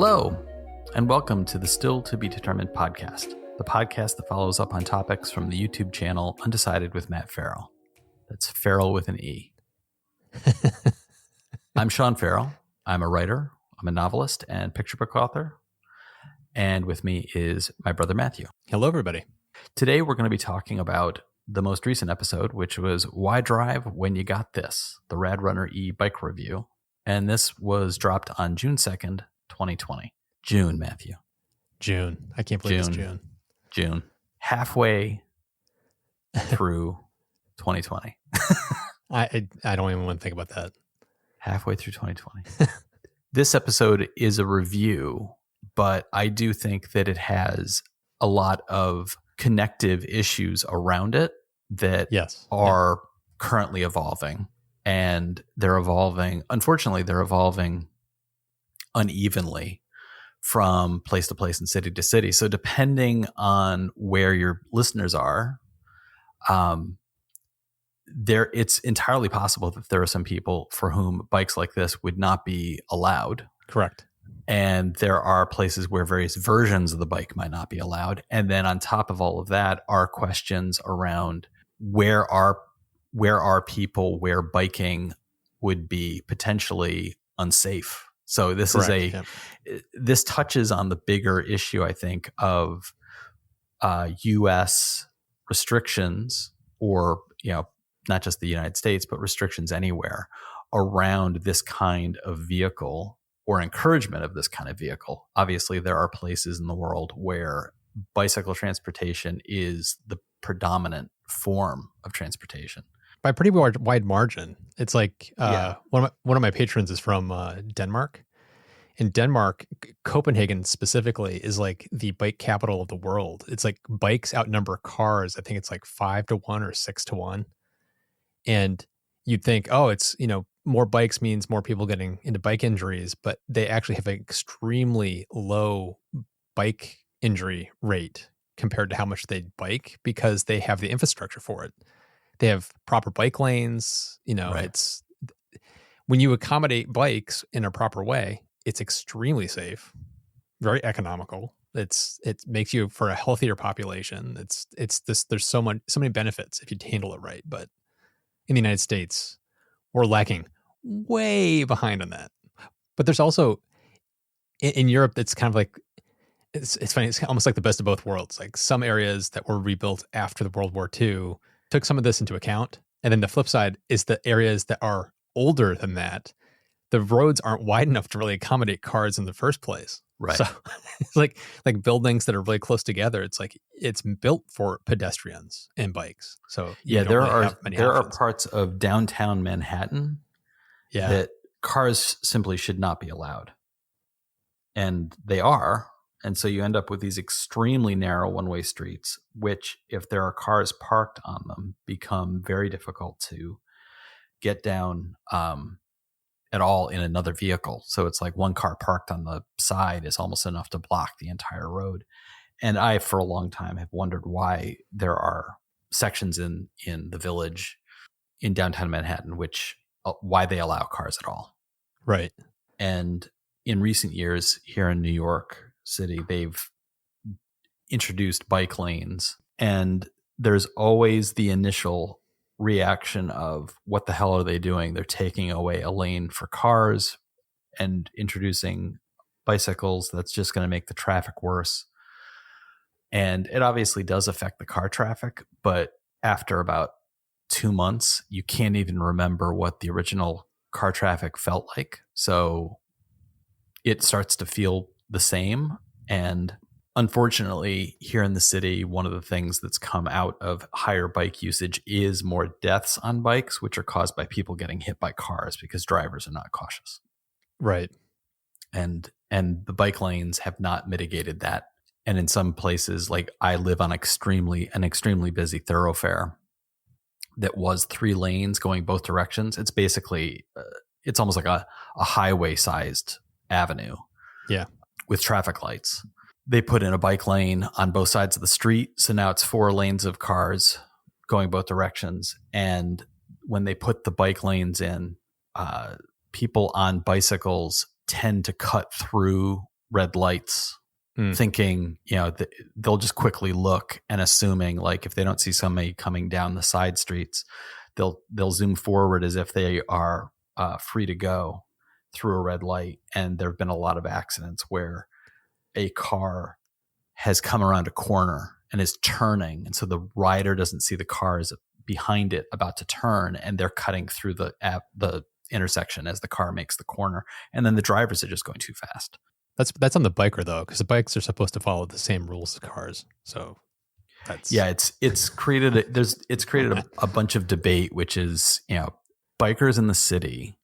Hello, and welcome to the Still to Be Determined podcast, the podcast that follows up on topics from the YouTube channel Undecided with Matt Farrell. That's Farrell with an E. I'm Sean Farrell. I'm a writer, I'm a novelist and picture book author. And with me is my brother Matthew. Hello, everybody. Today we're going to be talking about the most recent episode, which was Why Drive When You Got This, the Rad Runner E bike review. And this was dropped on June 2nd, 2020. June, Matthew. June. I can't believe it's June. June. Halfway through 2020. I don't even want to think about that. Halfway through 2020. This episode is a review, but I do think that it has a lot of connective issues around it that are currently evolving. And they're evolving, unfortunately, they're evolving unevenly from place to place and city to city. So depending on where your listeners are, it's entirely possible that there are some people for whom bikes like this would not be allowed. Correct. And there are places where various versions of the bike might not be allowed. And then on top of all of that are questions around where are people where biking would be potentially unsafe. So this this touches on the bigger issue, I think, of U.S. restrictions, or not just the United States, but restrictions anywhere around this kind of vehicle or encouragement of this kind of vehicle. Obviously, there are places in the world where bicycle transportation is the predominant form of transportation. By a pretty wide margin. It's like one of my patrons is from Denmark. In Denmark, Copenhagen specifically is like the bike capital of the world. It's like bikes outnumber cars. I think it's like 5-1 or 6-1. And you'd think, it's, more bikes means more people getting into bike injuries, but they actually have an extremely low bike injury rate compared to how much they bike because they have the infrastructure for it. They have proper bike lanes. It's when you accommodate bikes in a proper way, it's extremely safe, very economical. It makes you for a healthier population. It's this. There's so many benefits if you handle it right. But in the United States, we're lacking way behind on that. But there's also in Europe, it's kind of like it's funny. It's almost like the best of both worlds. Like some areas that were rebuilt after the World War II took some of this into account. And then the flip side is the areas that are older than that, the roads aren't wide enough to really accommodate cars in the first place. Right. So it's like buildings that are really close together. It's like it's built for pedestrians and bikes. So there are parts of downtown Manhattan that cars simply should not be allowed. And they are. And so you end up with these extremely narrow one-way streets, which, if there are cars parked on them, become very difficult to get down at all in another vehicle. So it's like one car parked on the side is almost enough to block the entire road. And I, for a long time, have wondered why there are sections in the Village in downtown Manhattan, why they allow cars at all. Right. And in recent years here in New York City, they've introduced bike lanes, and there's always the initial reaction of, what the hell are they doing? They're taking away a lane for cars and introducing bicycles. That's just going to make the traffic worse. And it obviously does affect the car traffic, but after about 2 months, you can't even remember what the original car traffic felt like. So it starts to feel the same. And unfortunately, here in the city, one of the things that's come out of higher bike usage is more deaths on bikes, which are caused by people getting hit by cars because drivers are not cautious. Right. And the bike lanes have not mitigated that. And in some places, like I live on an extremely busy thoroughfare that was 3 lanes going both directions. It's basically, it's almost like a highway-sized avenue. Yeah. With traffic lights. They put in a bike lane on both sides of the street. So now it's 4 lanes of cars going both directions. And when they put the bike lanes in, people on bicycles tend to cut through red lights, Mm. thinking, they'll just quickly look and assuming, like, if they don't see somebody coming down the side streets, they'll zoom forward as if they are free to go through a red light. And there have been a lot of accidents where a car has come around a corner and is turning, and so the rider doesn't see the cars behind it about to turn, and they're cutting through the intersection as the car makes the corner, and then the drivers are just going too fast. That's on the biker though, because the bikes are supposed to follow the same rules as cars. So that's it's created a bunch of debate, which is, bikers in the city,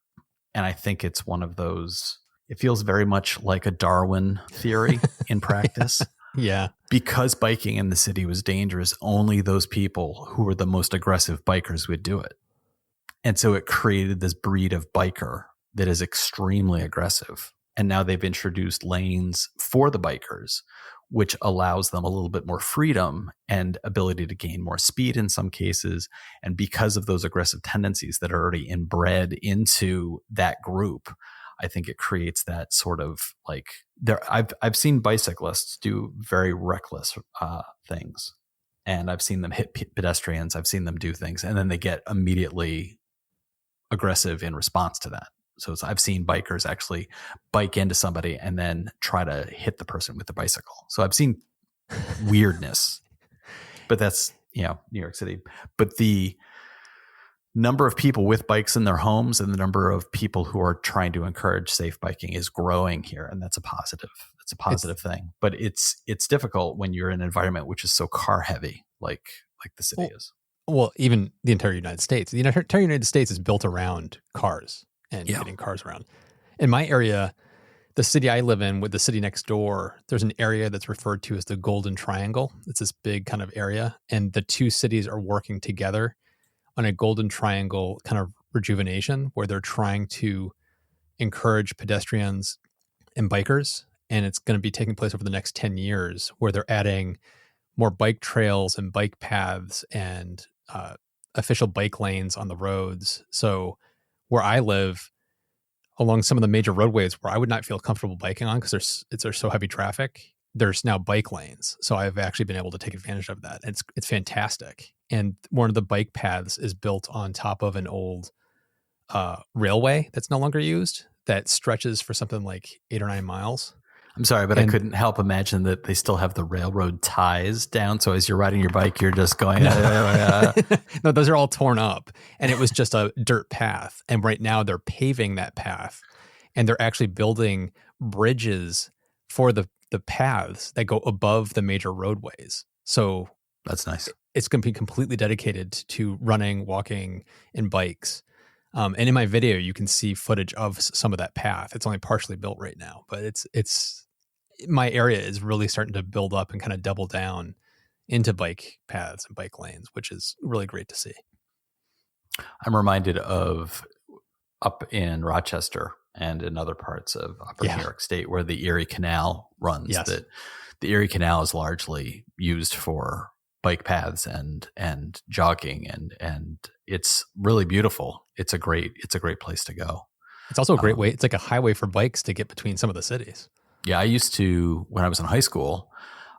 and I think it's one of those. It feels very much like a Darwin theory in practice. Yeah. Because biking in the city was dangerous, only those people who were the most aggressive bikers would do it. And so it created this breed of biker that is extremely aggressive. And now they've introduced lanes for the bikers, which allows them a little bit more freedom and ability to gain more speed in some cases. And because of those aggressive tendencies that are already inbred into that group, I think it creates that sort of like I've seen bicyclists do very reckless things, and I've seen them hit pedestrians. I've seen them do things, and then they get immediately aggressive in response to that. So I've seen bikers actually bike into somebody and then try to hit the person with the bicycle. So I've seen weirdness, but that's, New York City. But the number of people with bikes in their homes and the number of people who are trying to encourage safe biking is growing here, and that's a positive. It's a positive thing. But it's difficult when you're in an environment which is so car heavy, like the city is. Well, even the entire United States. The entire United States is built around cars and getting cars around. In my area, the city I live in with the city next door, there's an area that's referred to as the Golden Triangle. It's this big kind of area, and the two cities are working together on a Golden Triangle kind of rejuvenation where they're trying to encourage pedestrians and bikers. And it's going to be taking place over the next 10 years where they're adding more bike trails and bike paths and official bike lanes on the roads. So where I live, along some of the major roadways where I would not feel comfortable biking on because there's so heavy traffic, there's now bike lanes. So I've actually been able to take advantage of that. It's fantastic. And one of the bike paths is built on top of an old railway that's no longer used that stretches for something like 8 or 9 miles. I'm sorry, but I couldn't help imagine that they still have the railroad ties down. So as you're riding your bike, you're just going, No, those are all torn up. And it was just a dirt path. And right now they're paving that path. And they're actually building bridges for the paths that go above the major roadways. So that's nice. It's going to be completely dedicated to running, walking, and bikes. And in my video, you can see footage of some of that path. It's only partially built right now, but it's my area is really starting to build up and kind of double down into bike paths and bike lanes, which is really great to see. I'm reminded of up in Rochester and in other parts of upper New York State where the Erie Canal runs. Yes. That the Erie Canal is largely used for bike paths and jogging, and it's really beautiful. It's a great place to go. It's also a great way. It's like a highway for bikes to get between some of the cities. Yeah, I used to, when I was in high school,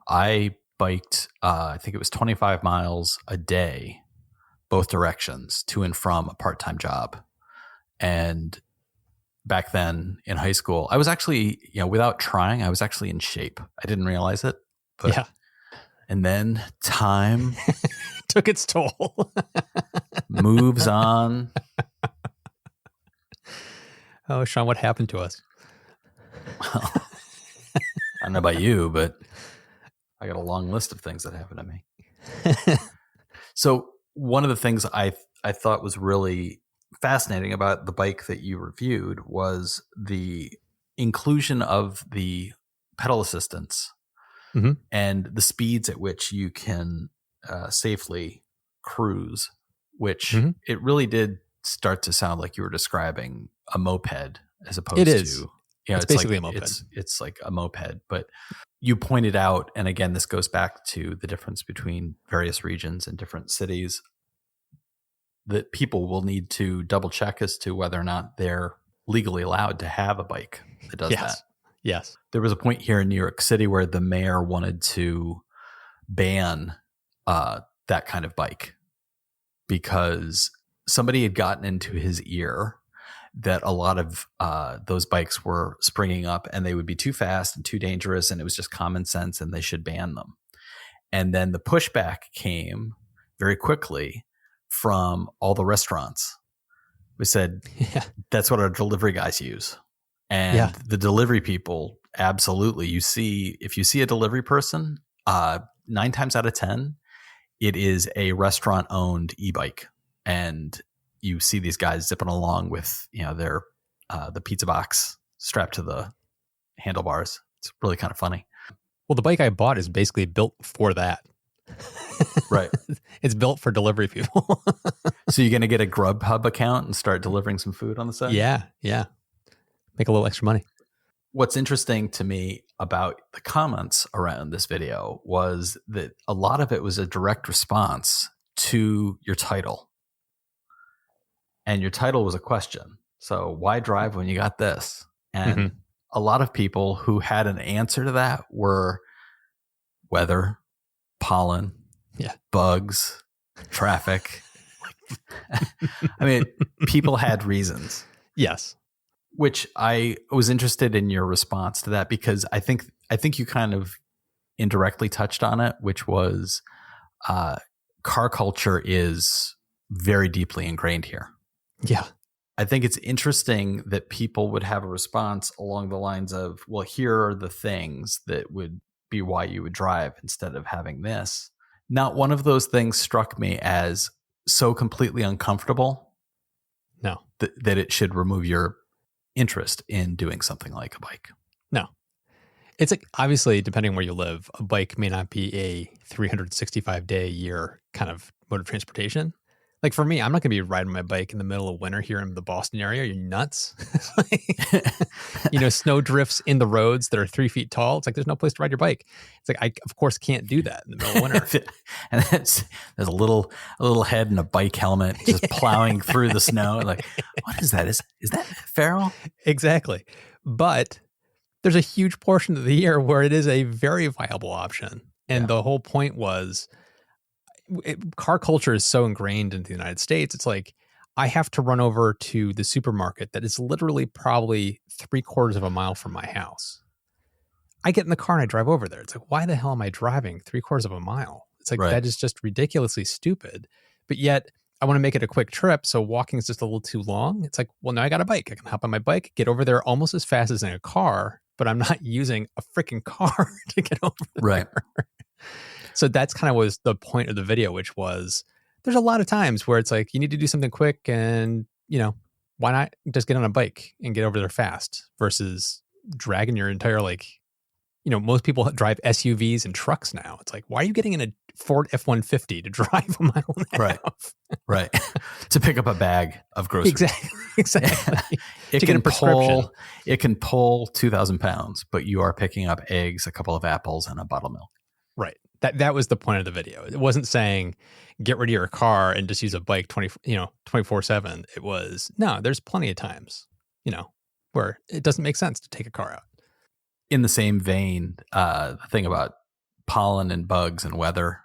I biked, I think it was 25 miles a day, both directions, to and from a part-time job. And back then in high school, I was actually, without trying, I was actually in shape. I didn't realize it. But, and then time took its toll. Moves on. Oh, Sean, what happened to us? Well, I don't know about you, but I got a long list of things that happened to me. So one of the things I thought was really fascinating about the bike that you reviewed was the inclusion of the pedal assistance and the speeds at which you can safely cruise, which it really did start to sound like you were describing a moped as opposed to, it's basically like a moped. It's like a moped, but you pointed out, and again, this goes back to the difference between various regions and different cities, that people will need to double check as to whether or not they're legally allowed to have a bike that does that. Yes. There was a point here in New York City where the mayor wanted to ban that kind of bike because somebody had gotten into his ear that a lot of those bikes were springing up and they would be too fast and too dangerous, and it was just common sense and they should ban them. And then the pushback came very quickly from all the restaurants. We said, Yeah. that's what our delivery guys use. And Yeah. the delivery people, absolutely. If you see a delivery person, 9 times out of 10, it is a restaurant owned e-bike. And you see these guys zipping along with, their the pizza box strapped to the handlebars. It's really kind of funny. Well, the bike I bought is basically built for that. Right. It's built for delivery people. So you're going to get a Grubhub account and start delivering some food on the side? Yeah. Yeah. Make a little extra money. What's interesting to me about the comments around this video was that a lot of it was a direct response to your title. And your title was a question. So why drive when you got this? And a lot of people who had an answer to that were weather, pollen, bugs, traffic. I mean, people had reasons. Yes. Which I was interested in your response to that, because I think you kind of indirectly touched on it, which was car culture is very deeply ingrained here. Yeah. I think it's interesting that people would have a response along the lines of, well, here are the things that would be why you would drive instead of having this. Not one of those things struck me as so completely uncomfortable. No. That it should remove your interest in doing something like a bike. No. It's like, obviously, depending where you live, a bike may not be a 365 day a year kind of mode of transportation. Like for me, I'm not going to be riding my bike in the middle of winter here in the Boston area. Are you nuts? Snow drifts in the roads that are 3 feet tall. It's like, there's no place to ride your bike. It's like, I, of course, can't do that in the middle of winter. And there's a little head in a bike helmet just plowing through the snow. Like, what is that? Is that feral? Exactly. But there's a huge portion of the year where it is a very viable option. And the whole point was, car culture is so ingrained into the United States. It's like, I have to run over to the supermarket that is literally probably 3/4 of a mile from my house. I get in the car and I drive over there. It's like, why the hell am I driving 3/4 of a mile? It's like, that is just ridiculously stupid. But yet I want to make it a quick trip. So walking is just a little too long. It's like, well, now I got a bike. I can hop on my bike, get over there almost as fast as in a car, but I'm not using a freaking car to get over there. Right. So that's kind of was the point of the video, which was, there's a lot of times where it's like, you need to do something quick and, why not just get on a bike and get over there fast versus dragging your entire, most people drive SUVs and trucks now. It's like, why are you getting in a Ford F-150 to drive a mile and a half? Right. To pick up a bag of groceries. Exactly. It can pull 2,000 pounds, but you are picking up eggs, a couple of apples, and a bottle of milk. Right. That was the point of the video. It wasn't saying get rid of your car and just use a bike 24/7. It was, no, there's plenty of times, where it doesn't make sense to take a car out. In the same vein, the thing about pollen and bugs and weather,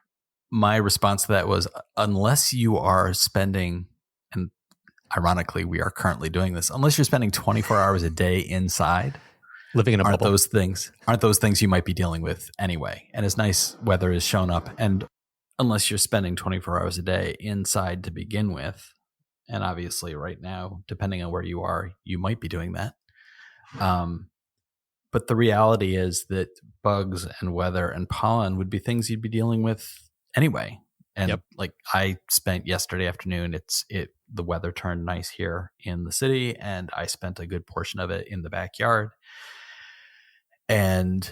my response to that was, unless you are spending, and ironically, we are currently doing this, unless you're spending 24 hours a day inside, living in a bubble. Aren't those things you might be dealing with anyway? And as nice weather has shown up, and unless you're spending 24 hours a day inside to begin with, and obviously right now, depending on where you are, you might be doing that. But the reality is that bugs and weather and pollen would be things you'd be dealing with anyway. And like I spent yesterday afternoon, the weather turned nice here in the city, and I spent a good portion of it in the backyard. And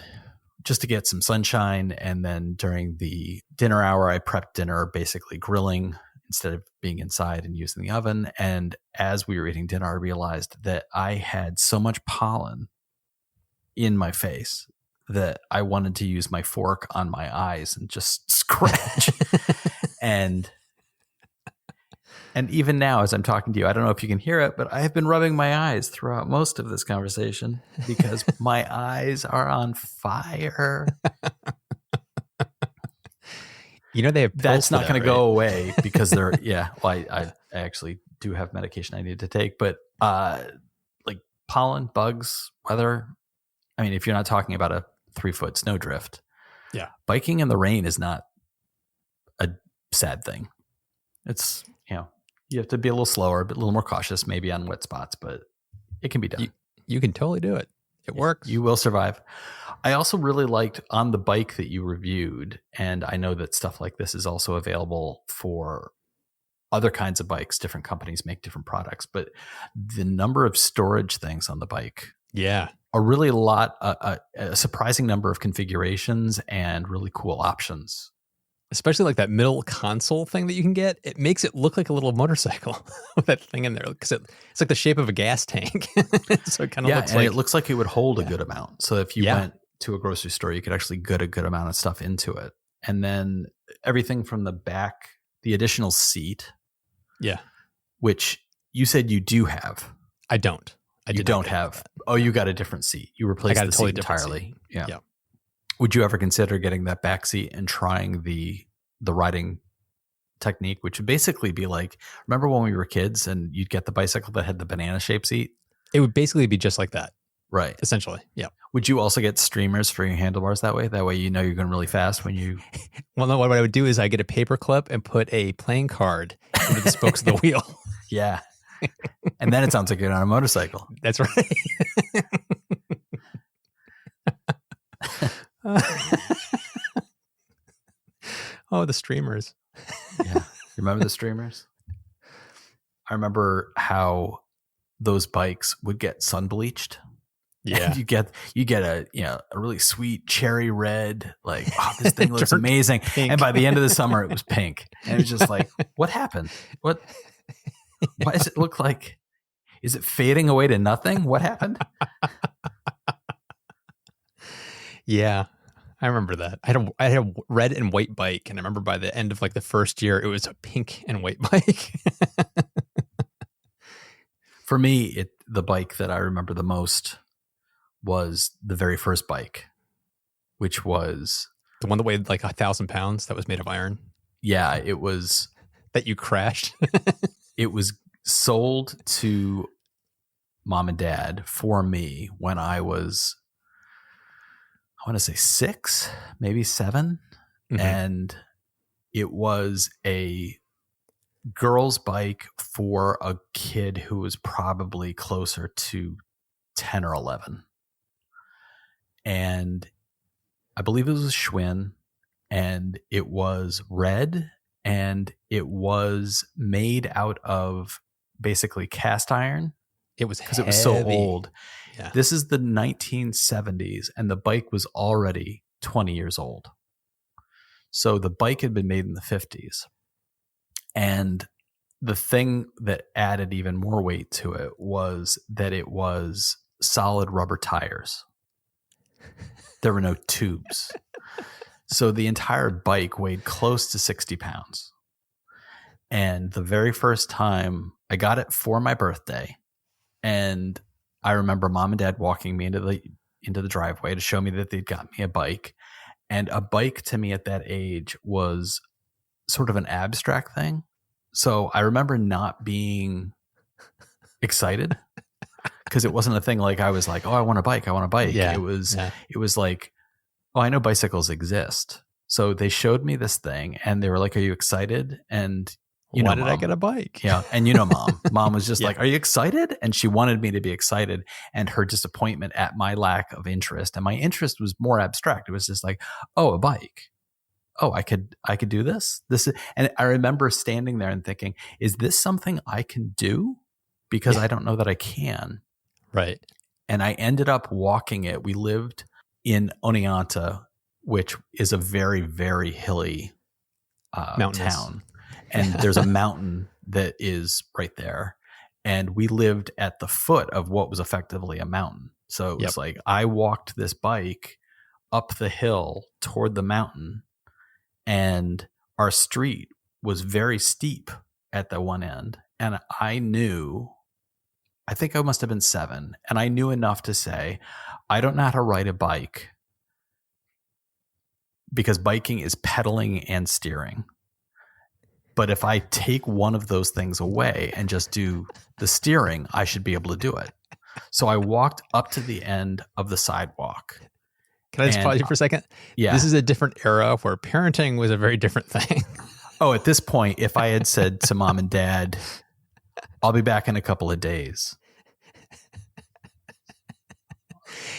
just to get some sunshine. And then during the dinner hour, I prepped dinner, basically grilling instead of being inside and using the oven. And as we were eating dinner, I realized that I had so much pollen in my face that I wanted to use my fork on my eyes and just scratch. And And even now, as I'm talking to you, I don't know if you can hear it, but I have been rubbing my eyes throughout most of this conversation because my eyes are on fire. You know they have pills That's for not that, going to right? go away because they're, yeah, well, I actually do have medication I need to take, but like pollen, bugs, weather. I mean, if you're not talking about a 3-foot snowdrift, Yeah. biking in the rain is not a sad thing. It's, you have to be a little slower, but a little more cautious maybe on wet spots, but it can be done. You can totally do it. It works. You will survive. I also really liked on the bike that you reviewed, and I know that stuff like this is also available for other kinds of bikes. Different companies make different products, but the number of storage things on the bike Yeah. are really a surprising number of configurations and really cool options. Especially like that middle console thing that you can get. It makes it look like a little motorcycle with that thing in there because it's like the shape of a gas tank. So it kind of looks and like it looks like it would hold a good amount. So if you Yeah. went to a grocery store, you could actually get a good amount of stuff into it. And then everything from the back, the additional seat, Yeah. which you said you do have. I don't. You don't have. Oh, you got a different seat. You replaced the seat entirely. Yeah. Yeah. Would you ever consider getting that back seat and trying the riding technique, which would basically be like, remember when we were kids and you'd get the bicycle that had the banana shaped seat? It would basically be just like that. Right. Essentially. Yeah. Would you also get streamers for your handlebars that way? That way you know you're going really fast when you... Well, no, what I would do is I get a paper clip and put a playing card into the spokes of the wheel. Yeah. And then it sounds like you're on a motorcycle. That's right. Oh, the streamers. Yeah. You remember the streamers? I remember how those bikes would get sun bleached. Yeah. And you get a really sweet cherry red, like, oh, this thing looks amazing. Pink. And by the end of the summer it was pink. And it was just like, what happened? Why does it look like, is it fading away to nothing? What happened? Yeah. I remember that. I had a red and white bike, and I remember by the end of like the first year, it was a pink and white bike. For me, the bike that I remember the most was the very first bike, which was The one that weighed like 1,000 pounds that was made of iron. Yeah, it was. That you crashed. It was sold to mom and dad for me when I was, I want to say 6, maybe 7. Mhm. And it was a girl's bike for a kid who was probably closer to 10 or 11. And I believe it was a Schwinn, and it was red, and it was made out of basically cast iron. It was because it was so heavy. old. Yeah. This is the 1970s, and the bike was already 20 years old. So the bike had been made in the 50s. And the thing that added even more weight to it was that it was solid rubber tires. There were no tubes. So the entire bike weighed close to 60 pounds. And the very first time I got it for my birthday, and I remember mom and dad walking me into the driveway to show me that they'd got me a bike. And a bike to me at that age was sort of an abstract thing. So I remember not being excited because it wasn't a thing like I was like, oh, I want a bike. I want a bike. Yeah. It was like, oh, I know bicycles exist. So they showed me this thing and they were like, are you excited? And Why did I get a bike? Yeah. And mom was just like, are you excited? And she wanted me to be excited, and her disappointment at my lack of interest. And my interest was more abstract. It was just like, oh, a bike. Oh, I could do this. And I remember standing there and thinking, is this something I can do? Because I don't know that I can. Right. And I ended up walking it. We lived in Oneonta, which is a very, very hilly town. And there's a mountain that is right there. And we lived at the foot of what was effectively a mountain. So it was like I walked this bike up the hill toward the mountain, and our street was very steep. at the one end. And I think I must have been 7. And I knew enough to say, I don't know how to ride a bike because biking is pedaling and steering. But if I take one of those things away and just do the steering, I should be able to do it. So I walked up to the end of the sidewalk. Can I just pause you for a second? Yeah. This is a different era where parenting was a very different thing. Oh, at this point, if I had said to mom and dad, I'll be back in a couple of days.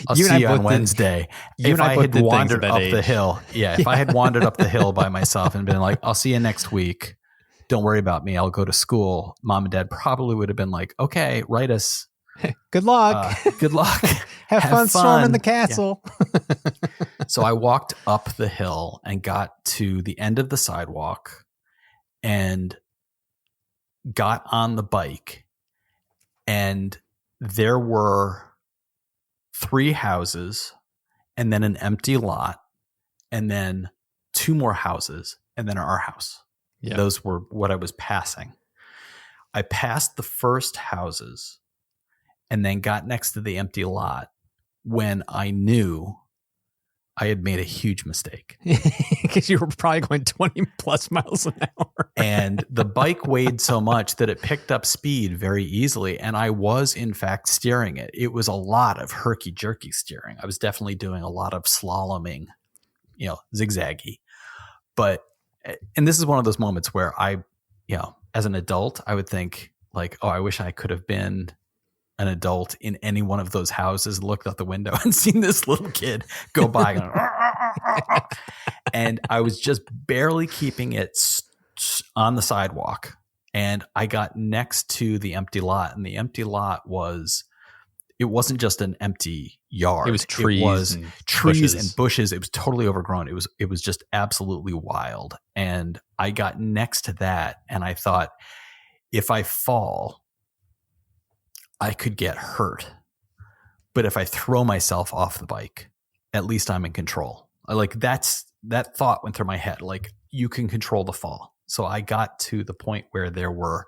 I'll see you on Wednesday. If I had wandered up the hill. Yeah. If I had wandered up the hill by myself and been like, I'll see you next week. Don't worry about me. I'll go to school. Mom and dad probably would have been like, okay, write us. Good luck. Good luck. Have fun storming the castle. Yeah. So I walked up the hill and got to the end of the sidewalk and got on the bike. And there were 3 houses and then an empty lot and then 2 more houses and then our house. Yep. Those were what I was passing. I passed the first houses and then got next to the empty lot when I knew I had made a huge mistake. Because you were probably going 20 plus miles an hour. And the bike weighed so much that it picked up speed very easily. And I was, in fact, steering it. It was a lot of herky-jerky steering. I was definitely doing a lot of slaloming, zigzaggy. But, and this is one of those moments where as an adult, I would think like, oh, I wish I could have been an adult in any one of those houses, looked out the window and seen this little kid go by. And I was just barely keeping it on the sidewalk. And I got next to the empty lot, and the empty lot it wasn't just an empty yard. It was trees, and bushes. It was totally overgrown. It was just absolutely wild. And I got next to that and I thought, if I fall, I could get hurt. But if I throw myself off the bike, at least I'm in control. That thought went through my head. Like, you can control the fall. So I got to the point where there were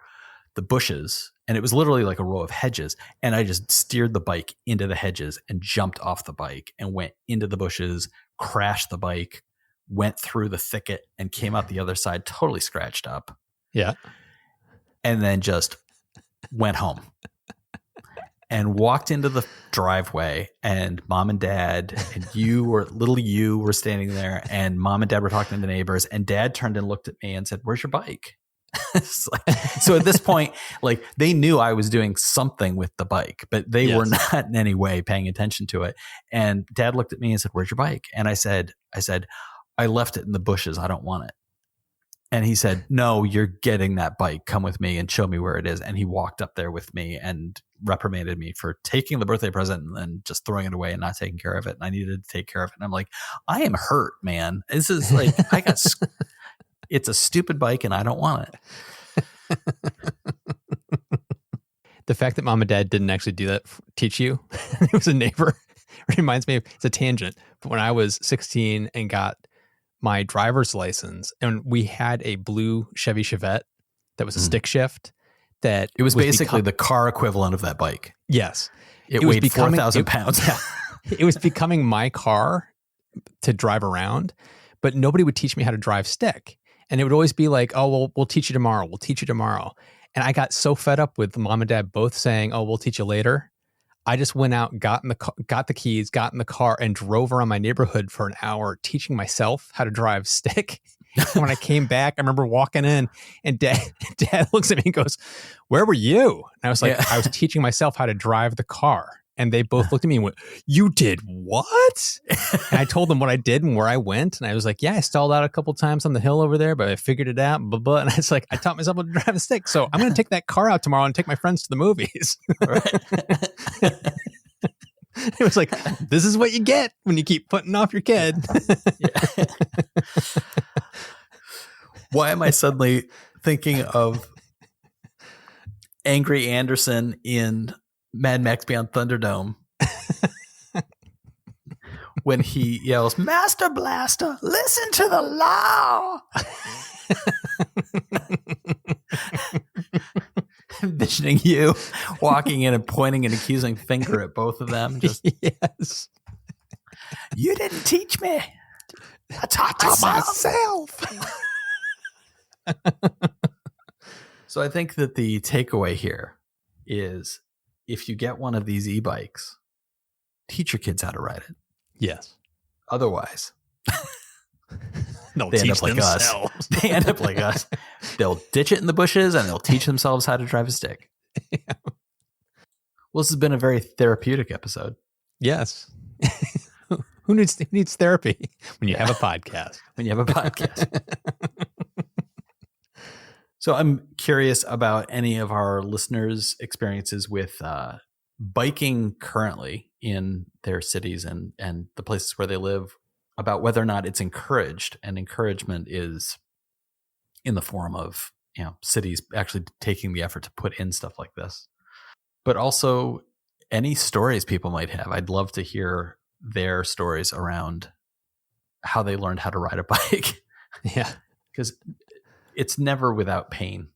the bushes, and it was literally like a row of hedges. And I just steered the bike into the hedges and jumped off the bike and went into the bushes, crashed the bike, went through the thicket and came out the other side, totally scratched up. Yeah. And then just went home. And walked into the driveway, and mom and dad and you were standing there, and mom and dad were talking to the neighbors, and dad turned and looked at me and said, "Where's your bike?" So at this point, like, they knew I was doing something with the bike, but they were not in any way paying attention to it. And dad looked at me and said, "Where's your bike?" And I said, "I left it in the bushes. I don't want it." And he said, "No, you're getting that bike. Come with me and show me where it is." And he walked up there with me and reprimanded me for taking the birthday present and then just throwing it away and not taking care of it. And I needed to take care of it. And I'm like, I am hurt, man. This is like, it's a stupid bike and I don't want it. The fact that mom and dad didn't actually do that, teach you, it was a neighbor, reminds me of, it's a tangent. But when I was 16 and got my driver's license, and we had a blue Chevy Chevette that was a stick shift. That it was basically the car equivalent of that bike. Yes. It weighed 4,000 pounds. It was becoming my car to drive around, but nobody would teach me how to drive stick. And it would always be like, "Oh, well, we'll teach you tomorrow. We'll teach you tomorrow." And I got so fed up with mom and dad both saying, "Oh, we'll teach you later." I just went out, got the keys, got in the car, and drove around my neighborhood for an hour teaching myself how to drive stick. And when I came back, I remember walking in, and dad looks at me and goes, "Where were you?" And I was like, I was teaching myself how to drive the car. And they both looked at me and went, "You did what?" And I told them what I did and where I went. And I was like, "Yeah, I stalled out a couple times on the hill over there, but I figured it out." Blah, blah. And I was like, I taught myself how to drive a stick. So I'm going to take that car out tomorrow and take my friends to the movies. It was like, this is what you get when you keep putting off your kid. Why am I suddenly thinking of Angry Anderson in Mad Max Beyond Thunderdome when he yells, "Master Blaster, listen to the law." envisioning you walking in and pointing an accusing finger at both of them. Just, yes. You didn't teach me. I taught myself. So I think that the takeaway here is if you get one of these e-bikes, teach your kids how to ride it. Yes. Otherwise, They'll they end teach up like themselves. us. They end up like us. They'll ditch it in the bushes and they'll teach themselves how to drive a stick. Yeah. Well, this has been a very therapeutic episode. Yes. Who needs therapy when you have a podcast? When you have a podcast. So I'm curious about any of our listeners' experiences with biking currently in their cities and the places where they live, about whether or not it's encouraged. And encouragement is in the form of, cities actually taking the effort to put in stuff like this. But also any stories people might have. I'd love to hear their stories around how they learned how to ride a bike. Yeah. Because it's never without pain.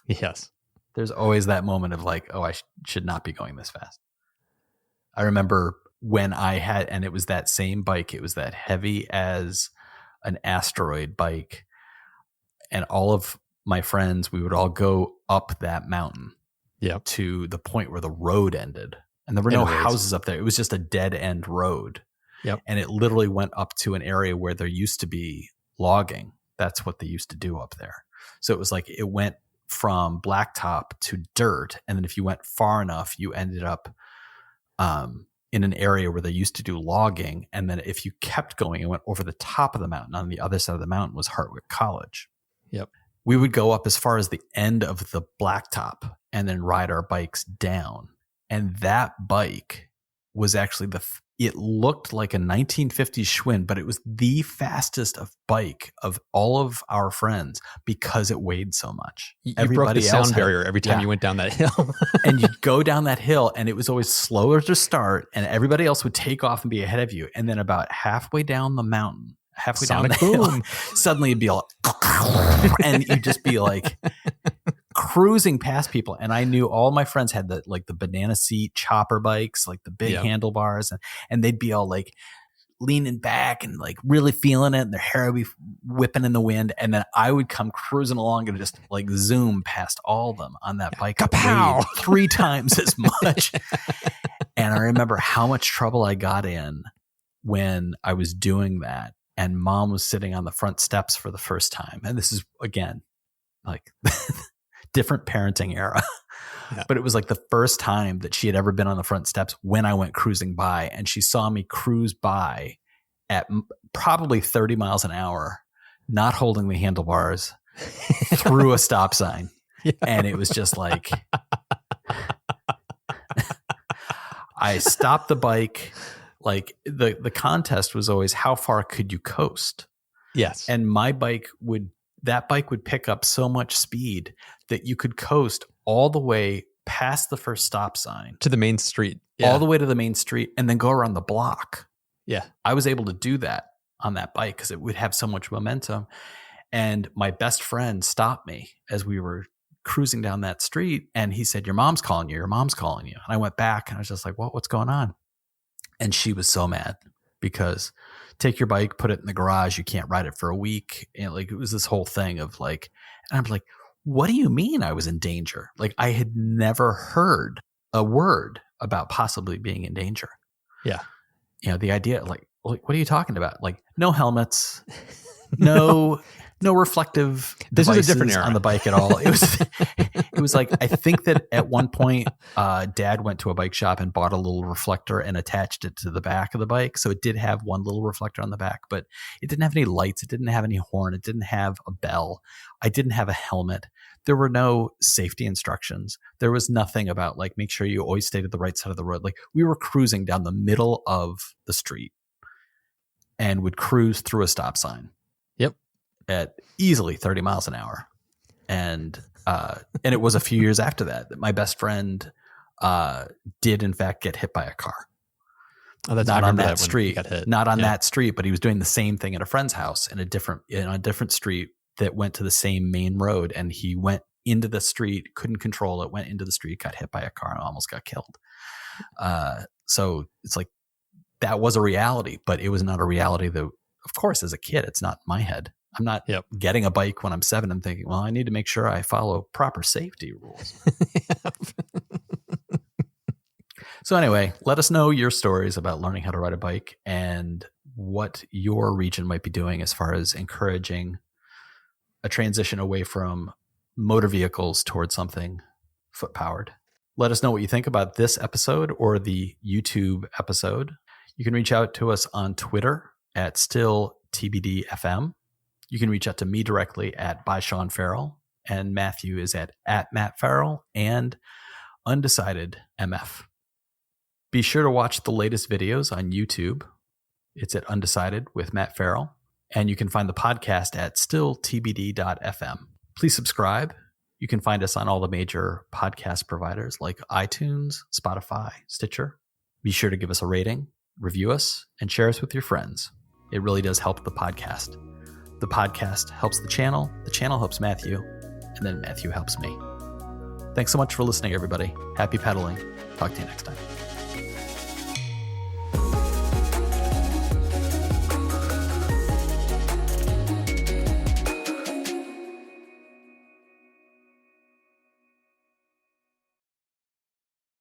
Yes. There's always that moment of like, oh, I should not be going this fast. I remember when I had, and it was that same bike, it was that heavy as an asteroid bike. And all of my friends, we would all go up that mountain to the point where the road ended. And there were no houses up there. It was just a dead end road. Yep. And it literally went up to an area where there used to be logging. That's what they used to do up there. So it was like it went from blacktop to dirt. And then if you went far enough, you ended up in an area where they used to do logging. And then if you kept going and went over the top of the mountain, on the other side of the mountain was Hartwick College. Yep. We would go up as far as the end of the blacktop and then ride our bikes down. And that bike was actually it looked like a 1950s Schwinn, but it was the fastest bike of all of our friends because it weighed so much. You broke the sound barrier every time you went down that hill. And you'd go down that hill and it was always slower to start and everybody else would take off and be ahead of you. And then about halfway down the mountain, halfway down the hill, suddenly it'd be all, and you'd just be like cruising past people. And I knew all my friends had the banana seat chopper bikes, like the big handlebars, and they'd be all like leaning back and like really feeling it, and their hair would be whipping in the wind. And then I would come cruising along and just like zoom past all of them on that bike that weighed 3 times as much. And I remember how much trouble I got in when I was doing that. And Mom was sitting on the front steps for the first time. And this is, again, like different parenting era. Yeah. But it was like the first time that she had ever been on the front steps when I went cruising by. And she saw me cruise by at probably 30 miles an hour, not holding the handlebars through a stop sign. Yeah. And it was just like, I stopped the bike. Like the contest was always how far could you coast? Yes. And that bike would pick up so much speed that you could coast all the way past the first stop sign to the main street, all the way to the main street, and then go around the block. Yeah. I was able to do that on that bike because it would have so much momentum. And my best friend stopped me as we were cruising down that street. And he said, your mom's calling you. And I went back and I was just like, what's going on? And she was so mad because take your bike, put it in the garage. You can't ride it for a week. And like, it was this whole thing of like, and I'm like, what do you mean I was in danger? Like I had never heard a word about possibly being in danger. Yeah. The idea like, what are you talking about? Like no helmets, no reflective this was a devices different era on the bike at all. It was like, I think that at one point, Dad went to a bike shop and bought a little reflector and attached it to the back of the bike. So it did have one little reflector on the back, but it didn't have any lights. It didn't have any horn. It didn't have a bell. I didn't have a helmet. There were no safety instructions. There was nothing about like, make sure you always stay to the right side of the road. Like we were cruising down the middle of the street and would cruise through a stop sign. Yep. At easily 30 miles an hour. And it was a few years after that my best friend did in fact get hit by a car. Oh, that's not on that street. Not on Yeah. that street, but he was doing the same thing at a friend's house in a different street that went to the same main road. And he went into the street, couldn't control it, went into the street, got hit by a car, and almost got killed. So it's like that was a reality, but it was not a reality that, of course, as a kid, it's not in my head. I'm not getting a bike when I'm 7 and thinking, well, I need to make sure I follow proper safety rules. So anyway, let us know your stories about learning how to ride a bike and what your region might be doing as far as encouraging a transition away from motor vehicles towards something foot powered. Let us know what you think about this episode or the YouTube episode. You can reach out to us on Twitter at StillTBDFM. You can reach out to me directly at by Sean Farrell, and Matthew is at Matt Farrell and Undecided MF. Be sure to watch the latest videos on YouTube. It's at Undecided with Matt Farrell, and you can find the podcast at stilltbd.fm. Please subscribe. You can find us on all the major podcast providers like iTunes, Spotify, Stitcher. Be sure to give us a rating, review us, and share us with your friends. It really does help the podcast. The podcast helps the channel helps Matthew, and then Matthew helps me. Thanks so much for listening, everybody. Happy pedaling. Talk to you next time.